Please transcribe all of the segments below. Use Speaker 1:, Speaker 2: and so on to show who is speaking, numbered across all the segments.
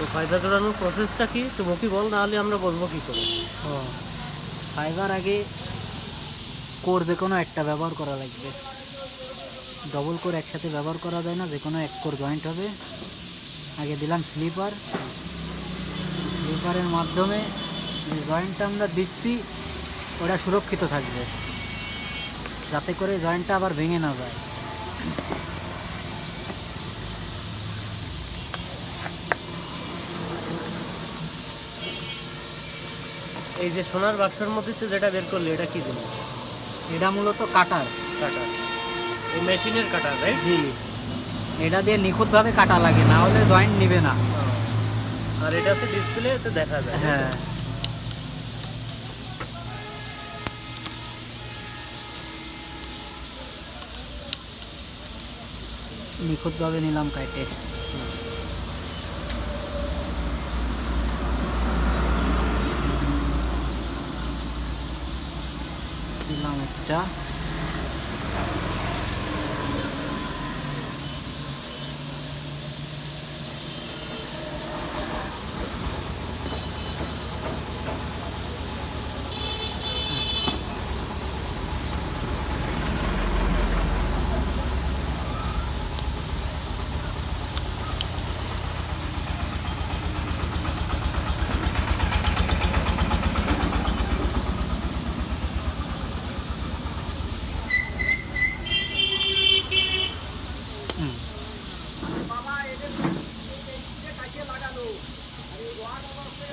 Speaker 1: তো ফাইবার জোড়ানোর প্রসেসটা কি তুমি কি বল, নাহলে আমরা বলবো কি করে।
Speaker 2: ও ফাইবার আগে কোর যে কোনো একটা ব্যবহার করা লাগবে, ডবল কোর একসাথে ব্যবহার করা যায় না, যে কোনো এক কোর জয়েন্ট হবে। আগে দিলাম স্লিপার, স্লিপারের মাধ্যমে যে জয়েন্টটা আমরা দিচ্ছি ওটা সুরক্ষিত থাকবে, যাতে করে জয়েন্টটা আবার ভেঙে না যায়।
Speaker 1: এই যে সোনার বাক্সের মধ্যে তো যেটা বের করলে, এটা কি জিনিস?
Speaker 2: এটা মূলত কাটার।
Speaker 1: কাটার, এই মেশিনের কাটার, রাইট?
Speaker 2: জি, এটা দিয়ে নিখুঁতভাবে কাটা লাগে, না হলে জয়েন্ট নিবে না।
Speaker 1: আর এটা হচ্ছে ডিসপ্লে, এতে দেখা যায়।
Speaker 2: হ্যাঁ, নিখুঁতভাবে নিলাম কাটে। দিলাম একটা,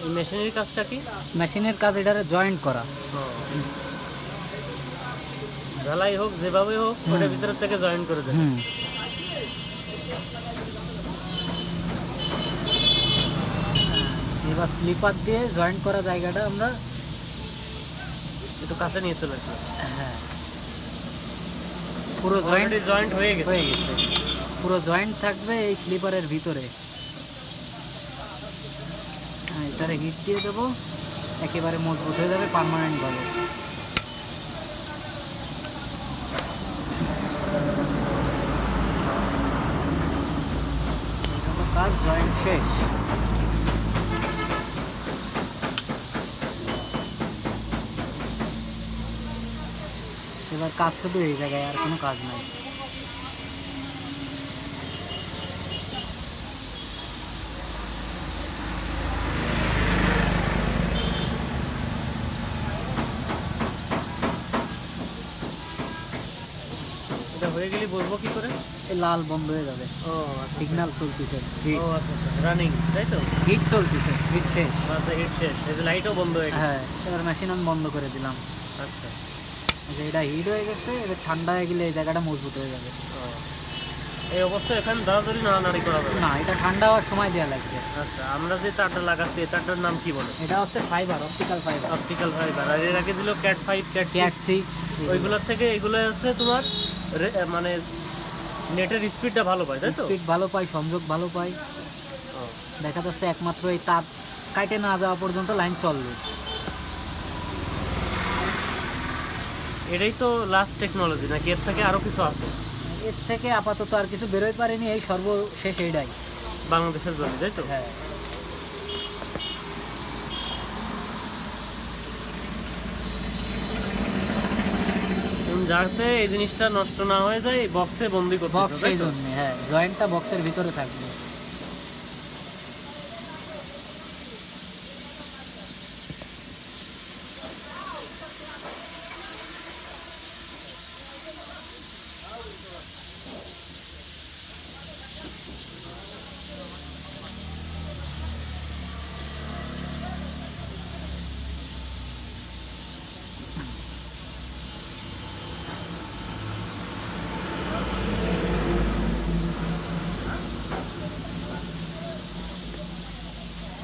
Speaker 1: এই মেশিনের কাজটা কি?
Speaker 2: মেশিনের কাজ এটারে জয়েন্ট করা।
Speaker 1: ঝালাই হোক যেভাবে হোক, ওটার ভিতর থেকে জয়েন করে দেবে।
Speaker 2: এবার স্লিপার দিয়ে জয়েন্ট করা জায়গাটা আমরা
Speaker 1: একটু কাছে নিয়ে চলে আসবে।
Speaker 2: হ্যাঁ, পুরো জয়েন্ট
Speaker 1: জয়েন্ট হয়ে গেছে।
Speaker 2: পুরো জয়েন্ট থাকবে এই স্লিপারের ভিতরে। এটারে হিট দিয়ে দেবো, একেবারে মজবুত হয়ে যাবে পার্মানেন্টভাবে। কাজ জয়েন্ট শেষ। এবার কাজ শুধু এই জায়গায়, আর কোনো কাজ নাই।
Speaker 1: এটা হয়ে গেলে বলবো কি করে?
Speaker 2: এই লাল বন্ধ হয়ে যাবে,
Speaker 1: ও আচ্ছা,
Speaker 2: সিগন্যাল চলতেছে,
Speaker 1: ও আচ্ছা আচ্ছা, রানিং, তাই তো?
Speaker 2: হিট চলতেছে, হিট শেষ।
Speaker 1: আচ্ছা, হিট শেষ, এই যে লাইটও বন্ধ হয়ে গেছে।
Speaker 2: হ্যাঁ, এবার মেশিন আমি বন্ধ করে দিলাম।
Speaker 1: আচ্ছা,
Speaker 2: যে এটা হিট হয়ে গেছে, এবার ঠান্ডা হয়ে গেলে এই জায়গাটা মজবুত হয়ে যাবে।
Speaker 1: ও, এই অবস্থায় এখানে দাঁড়াদাঁড়ি নাড়ানাড়ি করা যাবে
Speaker 2: না, এটা ঠান্ডা হওয়ার সময় দেওয়া লাগবে।
Speaker 1: আচ্ছা, আমরা যে তারটা লাগাচ্ছি, এই তারটার নাম কি বলে?
Speaker 2: এটা হচ্ছে fibre, optical fibre.
Speaker 1: Optical fibre. আর এর আগে ছিল ক্যাট 5, ক্যাট
Speaker 2: ক্যাট 6।
Speaker 1: ওইগুলোর থেকে এগুলো হচ্ছে তোমার মানে নেটের স্পিডটা ভালো পায়, তাই তো?
Speaker 2: স্পিড ভালো পাই, সংযোগ ভালো পাই।
Speaker 1: ও,
Speaker 2: দেখা যাচ্ছে একমাত্র এই তার কাটে না যাওয়া পর্যন্ত লাইন চলবে।
Speaker 1: এটাই তো লাস্ট টেকনোলজি, নাকি এর থেকে আরো কিছু আছে?
Speaker 2: এর থেকে আপাতত আর কিছু বেরোয় পারেনি, এই সর্বশেষ এইটাই
Speaker 1: বাংলাদেশের জন্য, তাই তো?
Speaker 2: হ্যাঁ।
Speaker 1: যাতে এই জিনিসটা নষ্ট না হয়ে যায়, বক্সে বন্দি করতে হবে,
Speaker 2: বক্স
Speaker 1: তাই
Speaker 2: সেই
Speaker 1: তো?
Speaker 2: জন্য, হ্যাঁ, জয়েন্টটা বক্সের ভিতরে থাকবে।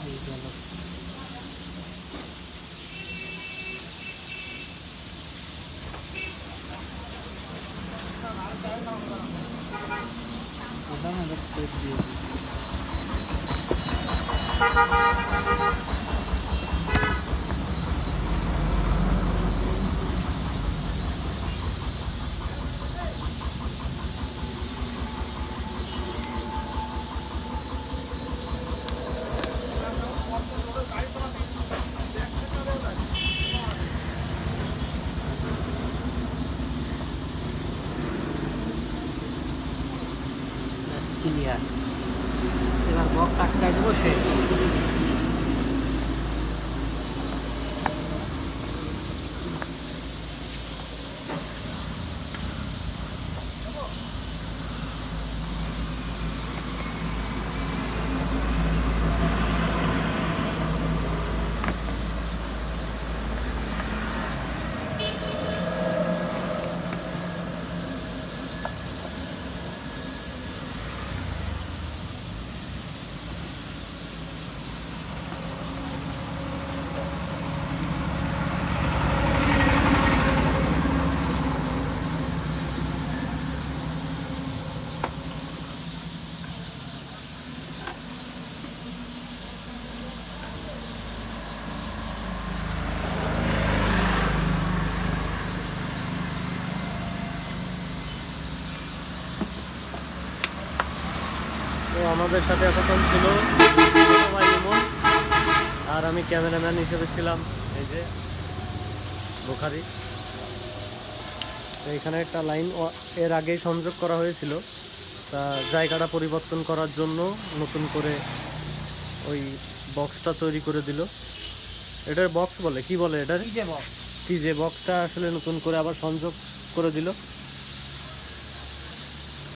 Speaker 2: এই গেল। প্রধান এবার টেপ দিয়ে দিই। ক্লিয়ার। এবার বক্স আটকাই দেবো শেষ।
Speaker 1: তো আমাদের সাথে এতক্ষণ ছিল ছোট ভাই ইমন, আর আমি ক্যামেরাম্যান হিসেবে ছিলাম এই যে বুখারি। তো এখানে একটা লাইন এর আগেই সংযোগ করা হয়েছিল, তা জায়গাটা পরিবর্তন করার জন্য নতুন করে ওই বক্সটা তৈরি করে দিল। এটার বক্স বলে কি বলে এটার
Speaker 2: এই যে বক্স,
Speaker 1: কি যে বক্সটা আসলে নতুন করে আবার সংযোগ করে দিল।